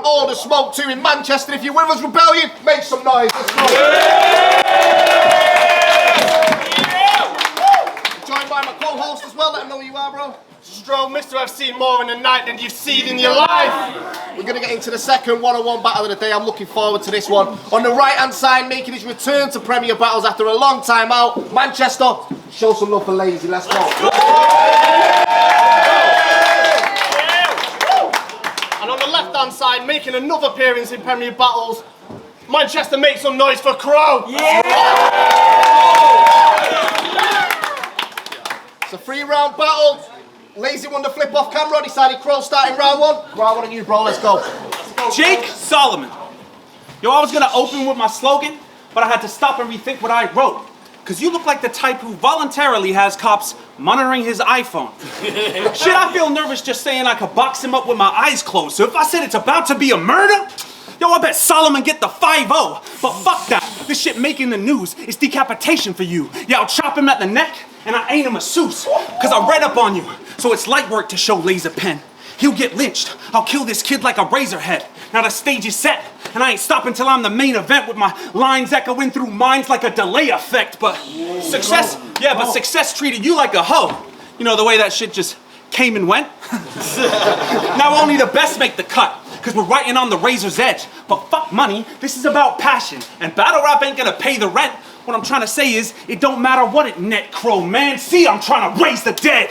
All the Smoke 2 in Manchester. If you're with us, Rebellion, make some noise. Let's go. Joined by my co-host as well. Let them know who you are, bro. Stro, Mister, I've seen more in a night than you've seen in your life. We're going to get into the second one-on-one battle of the day. I'm looking forward to this one. On the right-hand side, making his return to Premier Battles after a long time out, Manchester. Show some love for Lazy. Let's go. And on the left-hand side, making another appearance in Premier Battles, Manchester, make some noise for Crow. It's a 3-round battle. Lazy won the flip off camera, decided Crow starting round 1. Round 1 at you, bro, let's go. Jake Solomon. Yo, I was gonna open with my slogan, but I had to stop and rethink what I wrote. Cause you look like the type who voluntarily has cops monitoring his iPhone. Shit, I feel nervous just saying I could box him up with my eyes closed. So if I said it's about to be a murder, yo, I bet Solomon get the 5-0. But fuck that. This shit making the news is decapitation for you. Yeah, I'll chop him at the neck and I ain't a masseuse. Cause I read up on you. So it's light work to show Laser Pen. He'll get lynched. I'll kill this kid like a razor head. Now the stage is set, and I ain't stopping till I'm the main event with my lines echoing through minds like a delay effect. But success treated you like a hoe. You know, the way that shit just came and went. Now only the best make the cut, cause we're writing on the razor's edge. But fuck money, this is about passion, and battle rap ain't gonna pay the rent. What I'm trying to say is, it don't matter what it net, Crow, man. See, I'm trying to raise the dead.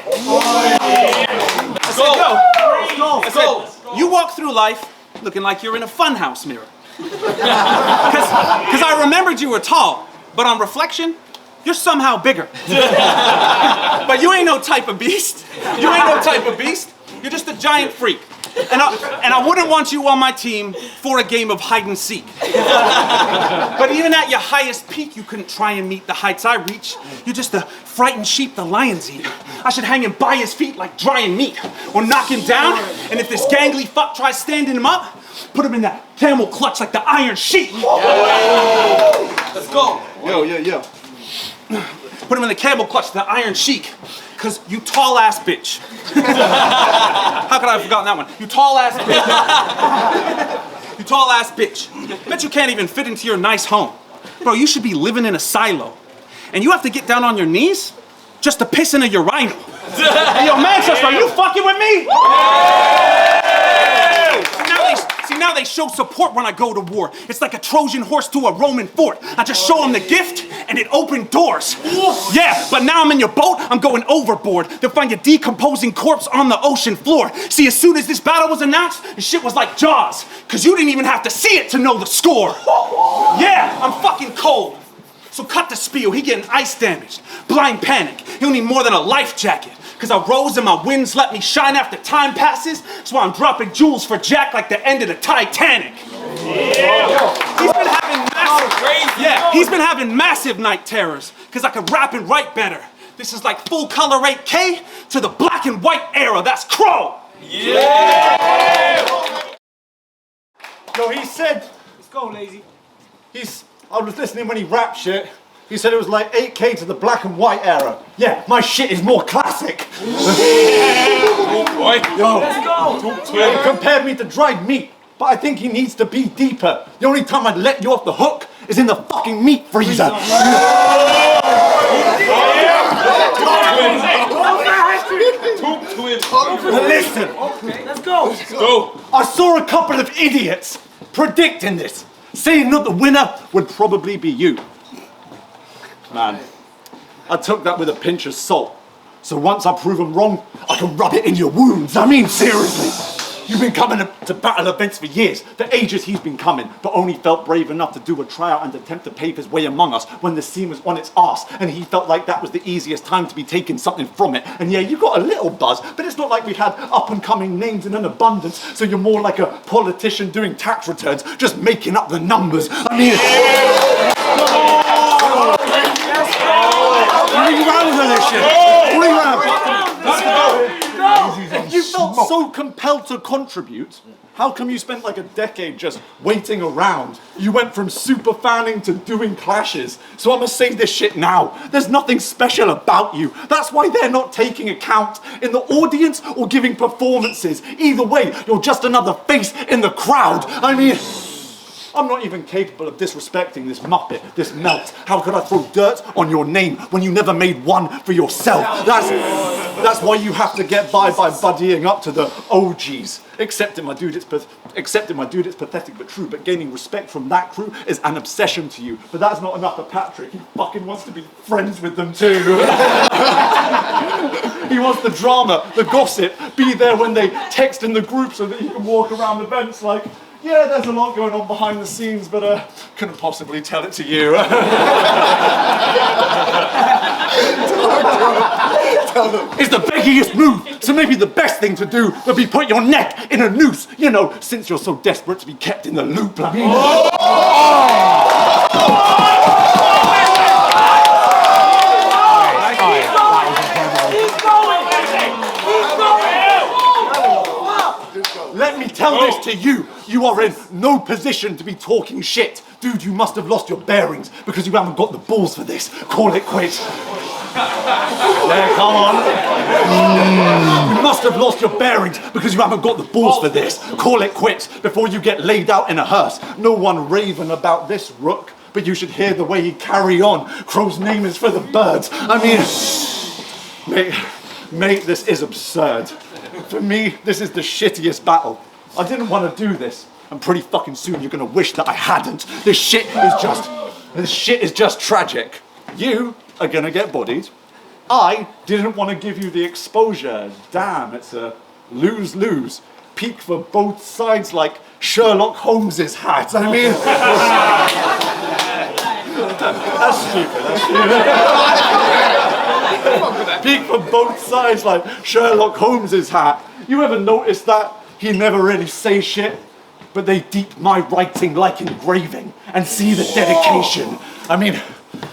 Let's go. You walk through life looking like you're in a funhouse mirror. Cause I remembered you were tall, but on reflection, you're somehow bigger. But you ain't no type of beast. You ain't no type of beast. You're just a giant freak. And I wouldn't want you on my team for a game of hide and seek. But even at your highest peak, you couldn't try and meet the heights I reach. You're just a frightened sheep the lions eat. I should hang him by his feet like drying meat, or knock him down, and if this gangly fuck tries standing him up, put him in that camel clutch like the iron sheet. Let's go. Yo. Put him in the camel clutch, the iron sheik. Cause you tall ass bitch. How could I have forgotten that one? You tall ass bitch. You tall ass bitch. Bet you can't even fit into your nice home. Bro, you should be living in a silo. And you have to get down on your knees just to piss in a urinal. Hey, yo, Manchester, are you fucking with me? See, now they show support when I go to war. It's like a Trojan horse to a Roman fort. I just show them the gift, and it opened doors. Yeah, but now I'm in your boat, I'm going overboard. They'll find your decomposing corpse on the ocean floor. See, as soon as this battle was announced, the shit was like Jaws. Cause you didn't even have to see it to know the score. Yeah, I'm fucking cold. So cut the spiel, he getting ice damaged. Blind panic, he'll need more than a life jacket. Cause I rose and my winds let me shine after time passes. That's why I'm dropping jewels for Jack like the end of the Titanic. Yeah. He's been having massive night terrors. Cause I can rap and write better. This is like full color 8K to the black and white era. That's Crow. Yeah. Yo, he said, let's go, Lazy. I was listening when he rapped shit. He said it was like 8K to the black and white era. Yeah, my shit is more classic. Oh boy. Yo, let's go. He compared me to dried meat, but I think he needs to be deeper. The only time I'd let you off the hook is in the fucking meat freezer. Listen. Okay, let's go. I saw a couple of idiots predicting this, saying that the winner would probably be you. Man, I took that with a pinch of salt. So once I prove them wrong, I can rub it in your wounds. I mean, seriously. You've been coming to battle events for years, the ages he's been coming, but only felt brave enough to do a tryout and attempt to pave his way among us when the scene was on its arse, and he felt like that was the easiest time to be taking something from it. And yeah, you got a little buzz, but it's not like we had up-and-coming names in an abundance, so you're more like a politician doing tax returns, just making up the numbers. I mean... Bring round with this shit! Bring round! If you felt so compelled to contribute, How come you spent like a decade just waiting around? You went from super fanning to doing clashes. So I'm gonna say this shit now. There's nothing special about you. That's why they're not taking account in the audience or giving performances. Either way, you're just another face in the crowd. I mean, I'm not even capable of disrespecting this Muppet, this melt. How could I throw dirt on your name when you never made one for yourself? That's why you have to get by buddying up to the OGs. Accepting my dude, it's pathetic but true. But gaining respect from that crew is an obsession to you. But that's not enough for Patrick. He fucking wants to be friends with them too. He wants the drama, the gossip, be there when they text in the group so that he can walk around events like, yeah, there's a lot going on behind the scenes, but couldn't possibly tell it to you. It's the beggiest move, so maybe the best thing to do would be put your neck in a noose, you know, since you're so desperate to be kept in the loop. I mean, let me tell this to you. You are in no position to be talking shit. Dude, you must have lost your bearings because you haven't got the balls for this. Call it quits. There, come on. You must have lost your bearings because you haven't got the balls for this. Call it quits before you get laid out in a hearse. No one raving about this rook, but you should hear the way he carry on. Crow's name is for the birds. I mean, mate, this is absurd. For me, this is the shittiest battle. I didn't want to do this, and pretty fucking soon you're gonna wish that I hadn't. This shit is just tragic. You are gonna get bodied. I didn't want to give you the exposure. Damn, it's a lose-lose. Peak for both sides like Sherlock Holmes's hat. I mean, that's stupid. Peak for both sides like Sherlock Holmes's hat. You ever notice that? He never really say shit, but they deep my writing like engraving and see the dedication. I mean,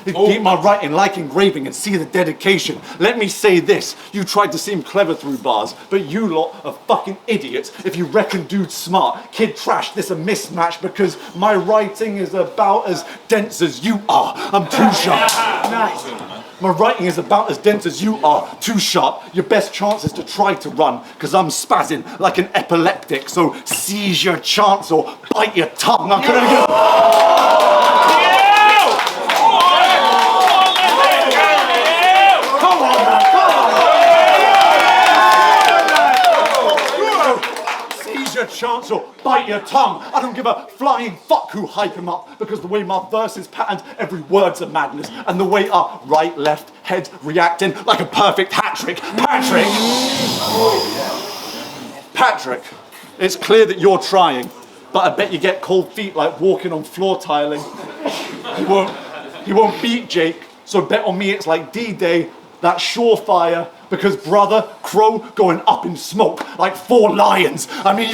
they deep my writing like engraving and see the dedication. Let me say this, you tried to seem clever through bars, but you lot are fucking idiots if you reckon dude's smart. Kid trash, this a mismatch because my writing is about as dense as you are. I'm too sharp. Nice. My writing is about as dense as you are, too sharp. Your best chance is to try to run, because I'm spazzing like an epileptic, so seize your chance or bite your tongue. I'm gonna go. Come on, man, come on. Seize your chance or bite your tongue. I don't give a flying fuck who hype him up, because the way my verse is patterned, every word's a madness, and the way our right, left, head reacting like a perfect hat trick. Patrick, it's clear that you're trying, but I bet you get cold feet like walking on floor tiling. He won't beat Jake, so bet on me it's like D-Day, that's surefire, because brother, Crow going up in smoke like 4 lions. I mean,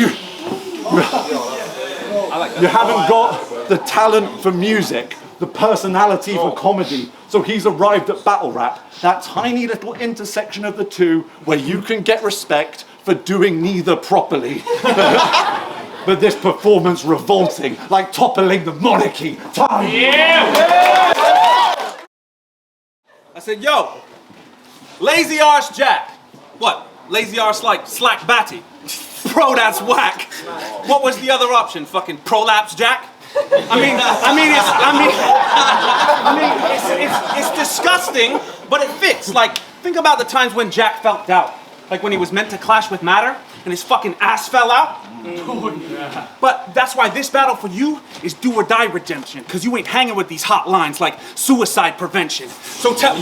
you haven't got the talent for music, the personality for comedy, so he's arrived at battle rap, that tiny little intersection of the two where you can get respect for doing neither properly. But this performance revolting, like toppling the monarchy. Time! Yeah! I said, yo, lazy arse Jack. What? Lazy arse like slack batty. Bro, that's whack. What was the other option? Fucking prolapse Jack? It's disgusting, but it fits. Like, think about the times when Jack felt doubt. Like when he was meant to clash with Matter and his fucking ass fell out. But that's why this battle for you is do or die redemption, because you ain't hanging with these hot lines like suicide prevention. So tell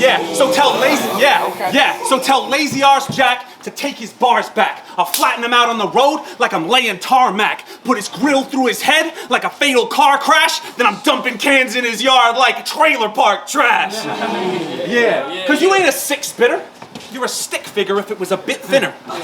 lazy arse Jack to take his bars back. I'll flatten him out on the road like I'm laying tarmac. Put his grill through his head like a fatal car crash. Then I'm dumping cans in his yard like trailer park trash. Yeah, because you ain't a sick spitter. You're a stick figure if it was a bit thinner. Yeah,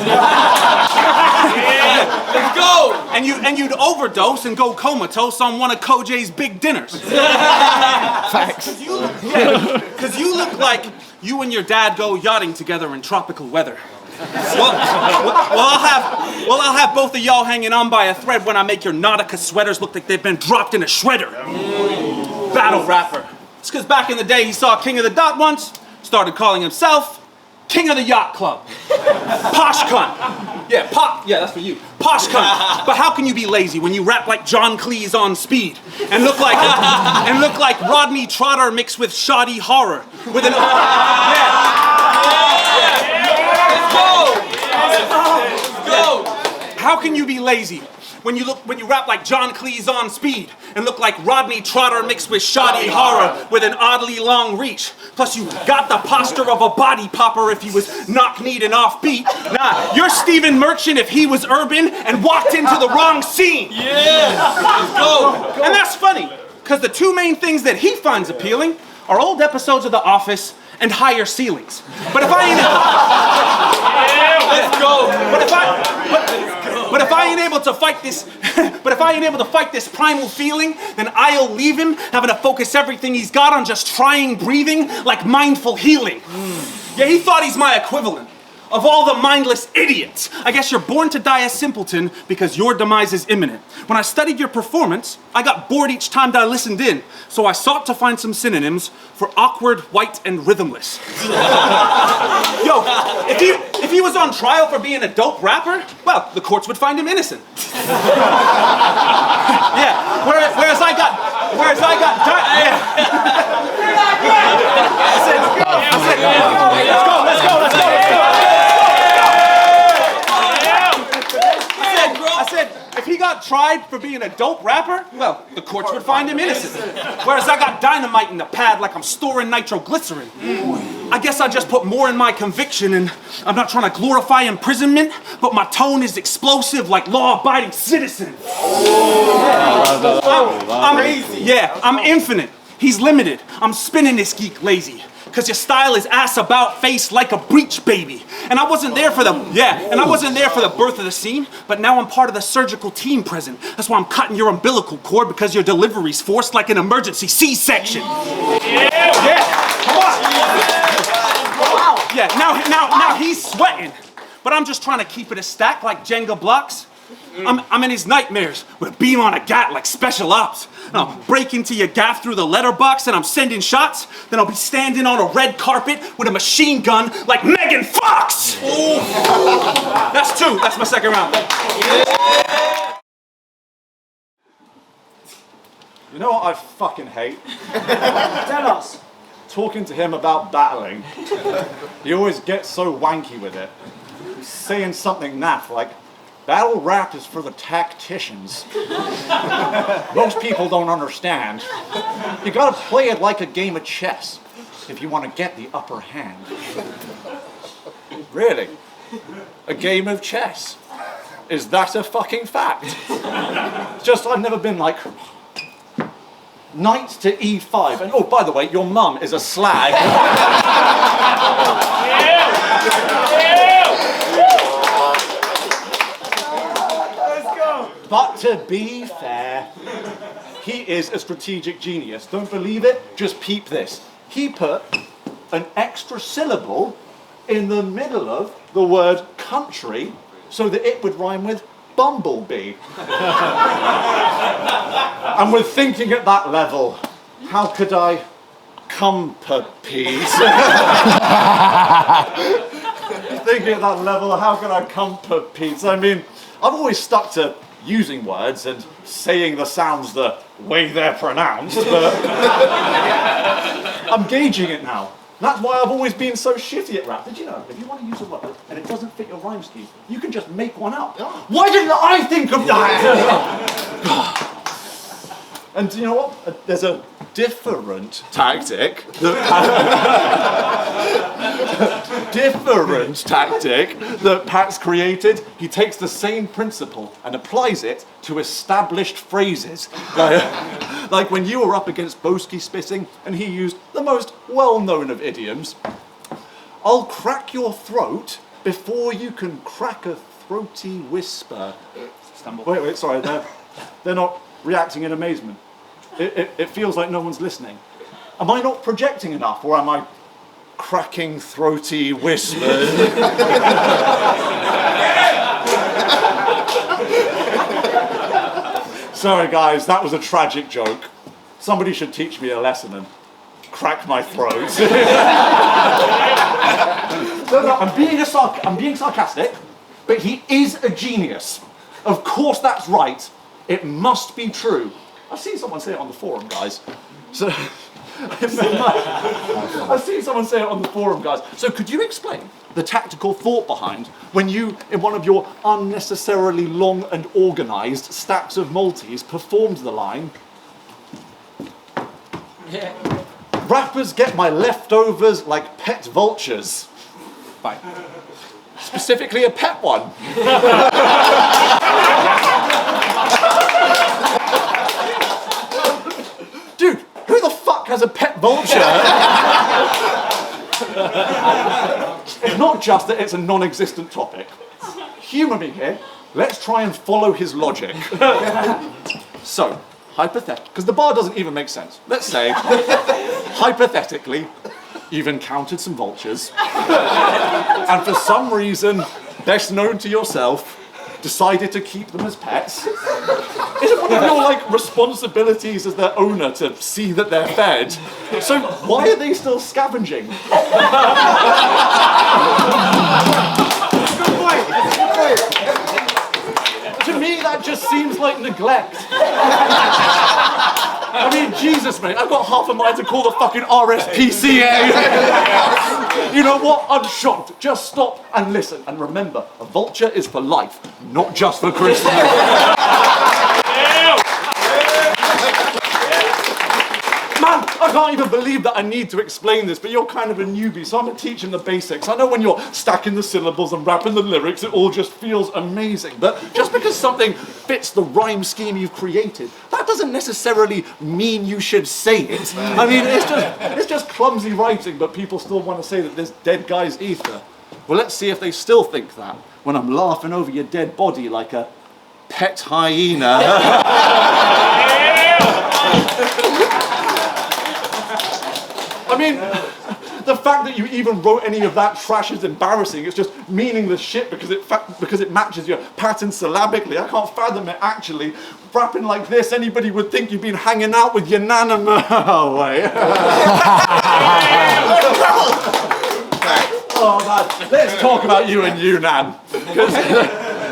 let's go. And you'd overdose and go comatose on one of Kojay's big dinners. Facts. Because you look like you and your dad go yachting together in tropical weather. I'll have both of y'all hanging on by a thread when I make your Nautica sweaters look like they've been dropped in a shredder. Battle rapper. It's because back in the day he saw King of the Dot once, started calling himself King of the Yacht Club. Posh cunt. Yeah, that's for you. Posh cunt. But how can you be lazy when you rap like John Cleese on speed and look like Rodney Trotter mixed with Shotty Horroh with an Let's go. How can you be lazy when you rap like John Cleese on speed and look like Rodney Trotter mixed with Shotty Horroh with an oddly long reach? Plus you got the posture of a body popper if he was knock-kneed and offbeat. Nah, you're Stephen Merchant if he was urban and walked into the wrong scene. Yeah, let's go. And that's funny, because the two main things that he finds appealing are old episodes of The Office and higher ceilings. But if I ain't But if I ain't able to fight this primal feeling, then I'll leave him having to focus everything he's got on just trying breathing like mindful healing. Yeah, he thought he's my equivalent of all the mindless idiots. I guess you're born to die a simpleton because your demise is imminent. When I studied your performance, I got bored each time that I listened in, so I sought to find some synonyms for awkward, white, and rhythmless. Yo, if he was on trial for being a dope rapper, well, the courts would find him innocent. Yeah, whereas I got let's go. I said, if he got tried for being a dope rapper, well, the courts would find him innocent. Whereas I got dynamite in the pad like I'm storing nitroglycerin. I guess I just put more in my conviction, and I'm not trying to glorify imprisonment, but my tone is explosive like law-abiding citizen. I'm infinite. He's limited. I'm spinning this geek lazy. Cause your style is ass about face like a breech baby. And I wasn't there for the birth of the scene, but now I'm part of the surgical team present. That's why I'm cutting your umbilical cord because your delivery's forced like an emergency C-section. Yeah, come on. Yeah, now he's sweating, but I'm just trying to keep it a stack like Jenga blocks. I'm in his nightmares with a beam on a gat like special ops. And I'll break into your gaff through the letterbox and I'm sending shots. Then I'll be standing on a red carpet with a machine gun like Megan Fox! That's two. That's my second round. You know what I fucking hate? Tell us. Talking to him about battling. He always gets so wanky with it. He's saying something naff like, battle rap is for the tacticians. Most people don't understand. You gotta play it like a game of chess if you want to get the upper hand. Really? A game of chess? Is that a fucking fact? It's just I've never been like, knight to e5, and oh, by the way, your mum is a slag. But to be fair, he is a strategic genius. Don't believe it? Just peep this. He put an extra syllable in the middle of the word country so that it would rhyme with bumblebee. And we're thinking at that level, how could I compease? Thinking at that level, how can I compease? I mean, I've always stuck to using words and saying the sounds the way they're pronounced, but I'm gauging it now. That's why I've always been so shitty at rap. Did you know, if you want to use a word and it doesn't fit your rhyme scheme, you can just make one up. Why didn't I think of that? And you know what? There's a different tactic that Pat's created. He takes the same principle and applies it to established phrases. Like when you were up against Boski spitting and he used the most well-known of idioms. I'll crack your throat before you can crack a throaty whisper. Stumble. Wait, sorry, they're not reacting in amazement. It feels like no one's listening. Am I not projecting enough, or am I cracking, throaty whispers. Sorry guys, that was a tragic joke. Somebody should teach me a lesson and crack my throat. No, I'm being sarcastic, but he is a genius. Of course that's right. It must be true. I've seen someone say it on the forum, guys. So I've seen someone say it on the forum, guys. So could you explain the tactical thought behind when you, in one of your unnecessarily long and organised stacks of Maltese, performed the line, "Rappers get my leftovers like pet vultures." Bye. Specifically a pet one. Dude, who the fuck has a pet vulture? It's not just that it's a non-existent topic. Humour me here. Let's try and follow his logic. So, hypothetically, because the bar doesn't even make sense. Let's say, hypothetically, you've encountered some vultures, and for some reason, best known to yourself, decided to keep them as pets. Is it one of your responsibilities as their owner to see that they're fed? So why are they still scavenging? Good point. To me, that just seems like neglect. I mean, Jesus, mate, I've got half a mind to call the fucking RSPCA. You know what? I'm shocked. Just stop and listen. And remember, a vulture is for life, not just for Christmas. Man, I can't even believe that I need to explain this, but you're kind of a newbie, so I'm going to teach him the basics. I know when you're stacking the syllables and rapping the lyrics, it all just feels amazing. But just because something fits the rhyme scheme you've created, that doesn't necessarily mean you should say it. I mean, it's just clumsy writing, but people still want to say that this dead guy's ether. Well, let's see if they still think that when I'm laughing over your dead body like a pet hyena. I mean, the fact that you even wrote any of that trash is embarrassing. It's just meaningless shit because it matches your pattern syllabically. I can't fathom it actually. Rapping like this, anybody would think you've been hanging out with your nana. Oh, wait. Oh, man. Let's talk about you and you, Nan. Because,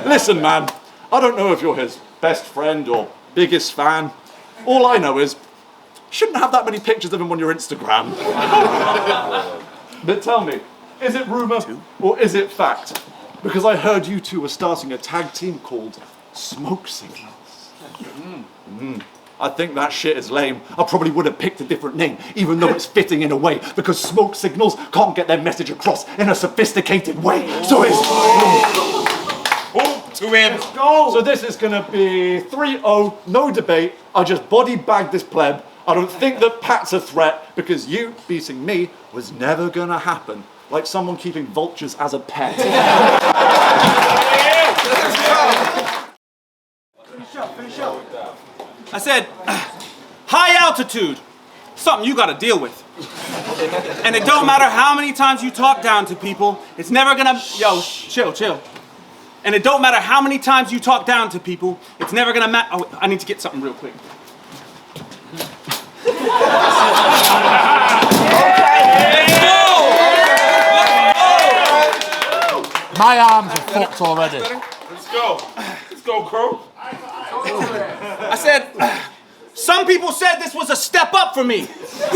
listen, man, I don't know if you're his best friend or biggest fan. All I know is, shouldn't have that many pictures of him on your Instagram. But tell me, is it rumour or is it fact? Because I heard you two were starting a tag team called Smoke Signals. I think that shit is lame. I probably would have picked a different name, even though it's fitting in a way, because Smoke Signals can't get their message across in a sophisticated way. So it's... To him. Let's go. So this is gonna be 3-0, no debate. I just body bagged this pleb. I don't think that Pat's a threat because you beating me was never gonna happen. Like someone keeping vultures as a pet. Finish up. I said, high altitude, something you gotta deal with. And it don't matter how many times you talk down to people, it's never gonna, yo, chill. And it don't matter how many times you talk down to people, it's never gonna matter. Oh, I need to get something real quick. My arms are fucked already. Let's go, Crow. I said, some people said this was a step up for me. Let's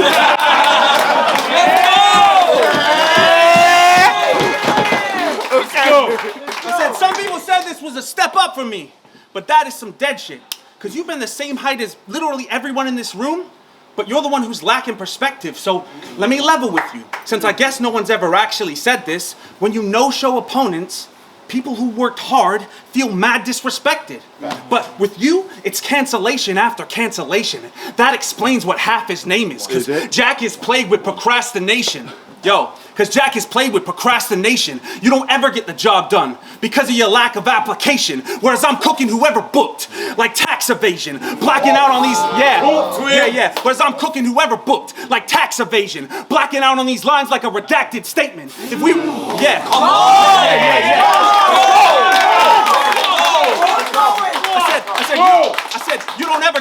go. I said, some people said this was a step up for me, but that is some dead shit. Because you've been the same height as literally everyone in this room, but you're the one who's lacking perspective. So let me level with you. Since I guess no one's ever actually said this, when you no-show opponents, people who worked hard feel mad disrespected. But with you, it's cancellation after cancellation. That explains what half his name is, because Jack is plagued with procrastination. Yo, Cause Jack has played with procrastination. You don't ever get the job done because of your lack of application. Whereas I'm cooking whoever booked, like tax evasion, blacking out on these, yeah. Whereas I'm cooking whoever booked, like tax evasion, blacking out on these lines like a redacted statement. If we, yeah. Come on! I said, you don't ever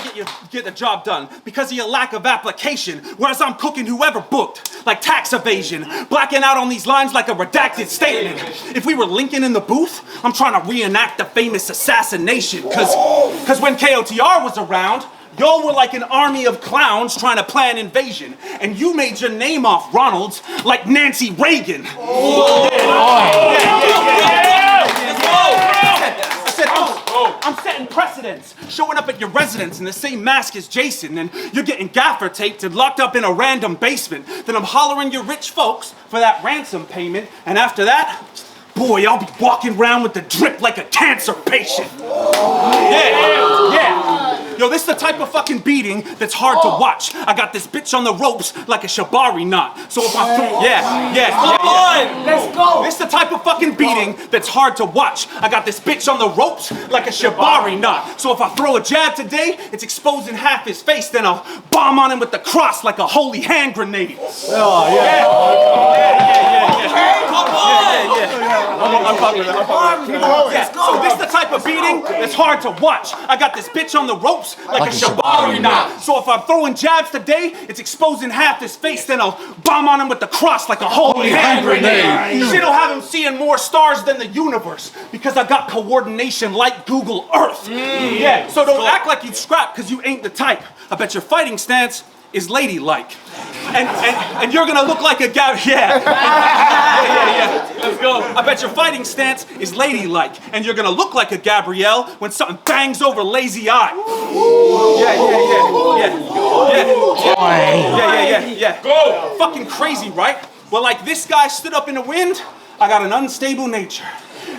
get the job done because of your lack of application. Whereas I'm cooking whoever booked, like tax evasion, blacking out on these lines like a redacted statement. If we were Lincoln in the booth, I'm trying to reenact the famous assassination. Cause when KOTR was around, y'all were like an army of clowns trying to plan invasion. And you made your name off Ronald's like Nancy Reagan. I'm setting precedents, showing up at your residence in the same mask as Jason, and you're getting gaffer taped and locked up in a random basement. Then I'm hollering your rich folks for that ransom payment, and after that, boy, I'll be walking around with the drip like a cancer patient. Yeah. Yo, this is the type of fucking beating that's hard to watch. I got this bitch on the ropes like a shibari knot. So if I throw, Let's go. This is the type of fucking beating that's hard to watch. I got this bitch on the ropes like a shibari knot. So if I throw a jab today, it's exposing half his face. Then I'll bomb on him with the cross like a holy hand grenade. Come on. Let's go. So this is the type of beating that's hard to watch. I got this bitch on the ropes like a shibari knot. So if I'm throwing jabs today, it's exposing half his face. Then I'll bomb on him with the cross like a holy hand grenade. Shit'll have him seeing more stars than the universe because I got coordination like Google Earth. Yeah. So don't act like you scrap because you ain't the type. I bet your fighting stance is ladylike. And you're gonna look like a guy, yeah. Let's go. I bet your fighting stance is ladylike, and you're gonna look like a Gabrielle when something bangs over lazy eye. Yeah. Go. Fucking crazy, right? Well, like this guy stood up in the wind, I got an unstable nature.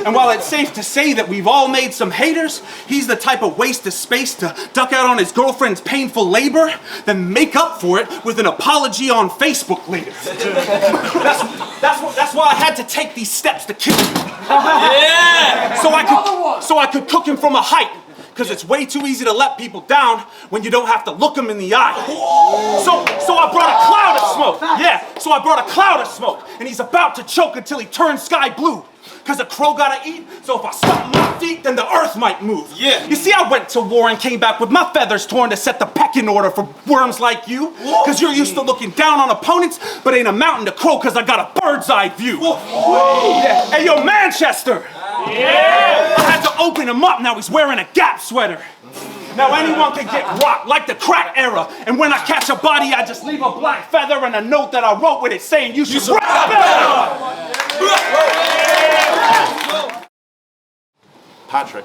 And while it's safe to say that we've all made some haters, he's the type of waste of space to duck out on his girlfriend's painful labor, then make up for it with an apology on Facebook later. That's why I had to take these steps to kill him. Yeah! So I could cook him from a height. Because it's way too easy to let people down when you don't have to look them in the eye. So I brought a cloud of smoke. Yeah, so I brought a cloud of smoke. And he's about to choke until he turns sky blue. Because a crow gotta eat, so if I stomp my feet, then the earth might move. Yeah. You see, I went to war and came back with my feathers torn to set the pecking order for worms like you. Because you're used to looking down on opponents, but ain't amounting to crow because I got a bird's eye view. Yeah. Hey, yo, Manchester. Yeah. I had to open him up, now he's wearing a Gap sweater. Now anyone can get rocked like the crack era. And when I catch a body, I just leave a black feather and a note that I wrote with it saying you should rap better. Patrick,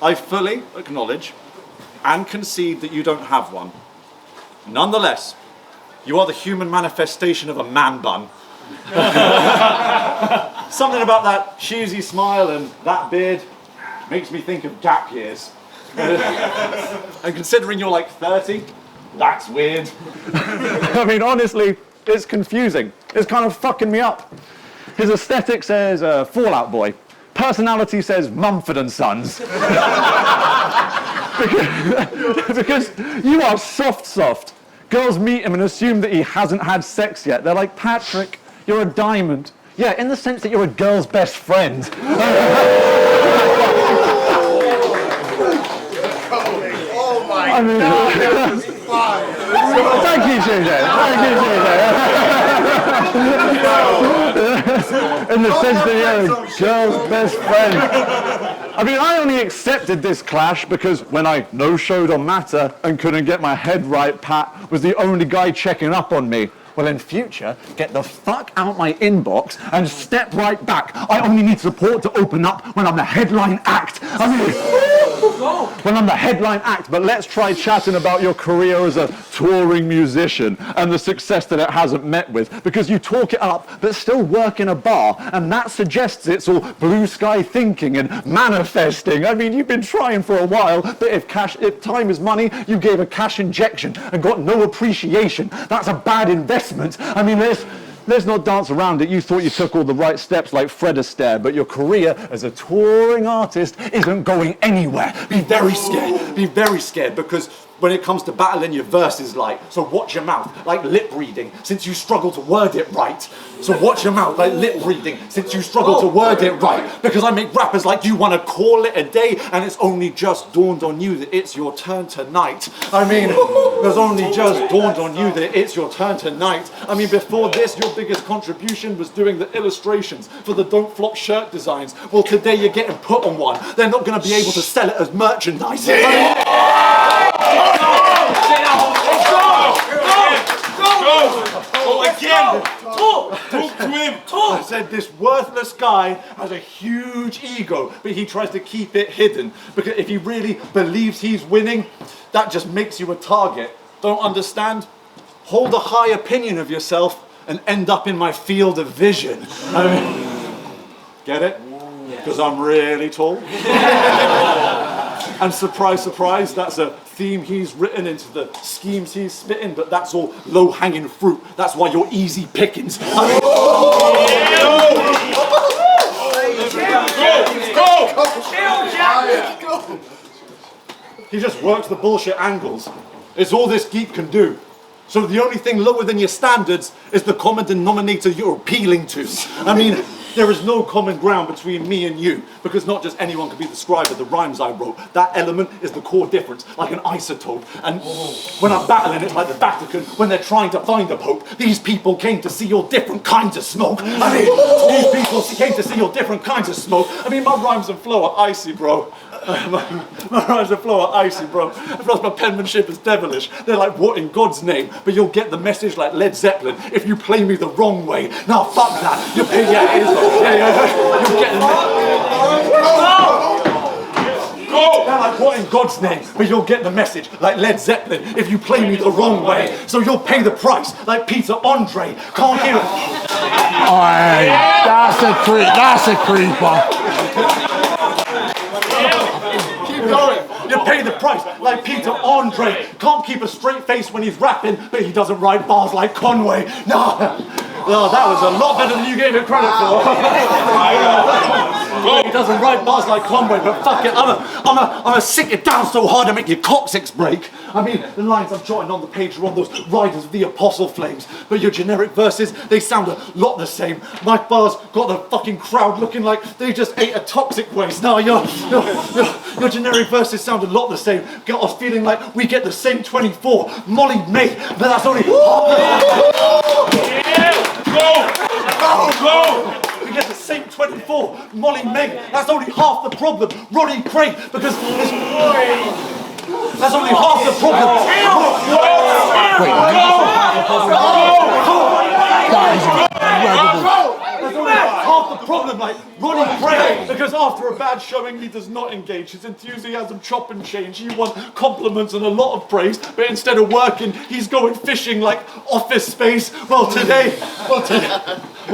I fully acknowledge and concede that you don't have one. Nonetheless, you are the human manifestation of a man bun. Something about that cheesy smile and that beard makes me think of gap years. And considering you're like 30, that's weird. I mean, honestly, it's confusing. It's kind of fucking me up. His aesthetic says Fall Out Boy. Personality says Mumford & Sons. because you are soft. Girls meet him and assume that he hasn't had sex yet. They're like, Patrick, you're a diamond. Yeah, in the sense that you're a girl's best friend. Oh my God. Thank you, in the sense that you're a girl's best friend. I mean, I only accepted this clash because when I no-showed on Matter and couldn't get my head right, Pat was the only guy checking up on me. Well, in future, get the fuck out my inbox and step right back. I only need support to open up when I'm the headline act. When I'm the headline act, but let's try chatting about your career as a touring musician and the success that it hasn't met with, because you talk it up, but still work in a bar, and that suggests it's all blue sky thinking and manifesting. I mean, you've been trying for a while, but if time is money, you gave a cash injection and got no appreciation. That's a bad investment. I mean, let's not dance around it. You thought you took all the right steps like Fred Astaire, but your career as a touring artist isn't going anywhere. Be very scared, because when it comes to battling your verses, so watch your mouth, like lip reading, since you struggle to word it right. So watch your mouth, like lip reading, since you struggle to word it right. Because I make rappers like you want to call it a day, and it's only just dawned on you that it's your turn tonight. I mean, there's only just dawned on you that it's your turn tonight. I mean, before this, your biggest contribution was doing the illustrations for the Don't Flop shirt designs. Well, today you're getting put on one. They're not going to be able to sell it as merchandise. Go again! Talk to him! I said this worthless guy has a huge ego, but he tries to keep it hidden. Because if he really believes he's winning, that just makes you a target. Don't understand? Hold a high opinion of yourself and end up in my field of vision. I mean, get it? Because I'm really tall. And surprise, surprise, that's a theme he's written into the schemes he's spitting, but that's all low-hanging fruit. That's why you're easy pickings. He just works the bullshit angles. It's all this geek can do. So the only thing lower than your standards is the common denominator you're appealing to. I mean, there is no common ground between me and you, because not just anyone can be the scribe of the rhymes I wrote. That element is the core difference, like an isotope. And when I'm battling, it's like the Vatican when they're trying to find a pope. These people came to see your different kinds of smoke. I mean, these people came to see your different kinds of smoke. I mean, my rhymes and flow are icy, bro. My rhymes and flow are icy, bro. Plus my penmanship is devilish. They're like, what in God's name? But you'll get the message like Led Zeppelin if you play me the wrong way. Now fuck that. You'll get the They're like, what in God's name? But you'll get the message like Led Zeppelin if you play me the wrong way. So you'll pay the price like Peter Andre. Can't hear it. Oi, that's a creeper. You pay the price like Peter Andre. Can't keep a straight face when he's rapping, but he doesn't write bars like Conway. No, that was a lot better than you gave him credit for. He doesn't write bars like Conway, but fuck it, I'm gonna sick it down so hard to make your coccyx break. I mean, the lines I'm jotting on the page are on those Riders of the Apostle Flames, but your generic verses, they sound a lot the same. My bars got the fucking crowd looking like they just ate a toxic waste. No, your generic verses sound a lot the same. Got us feeling like we get the same 24. Molly May, but that's only Go! We get the same 24. Molly May, that's only half the problem. Roddy Craig, because that's only half the problem. That's only half the problem, like Roddy Craig, because after a bad showing he does not engage. His enthusiasm chop and change. He wants compliments and a lot of praise, but instead of working, he's going fishing like Office Space. Well,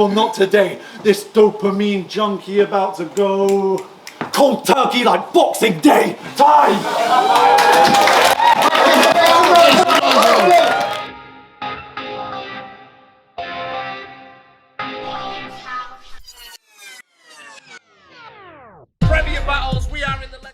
not today. This dopamine junkie about to go cold turkey like Boxing Day. Time!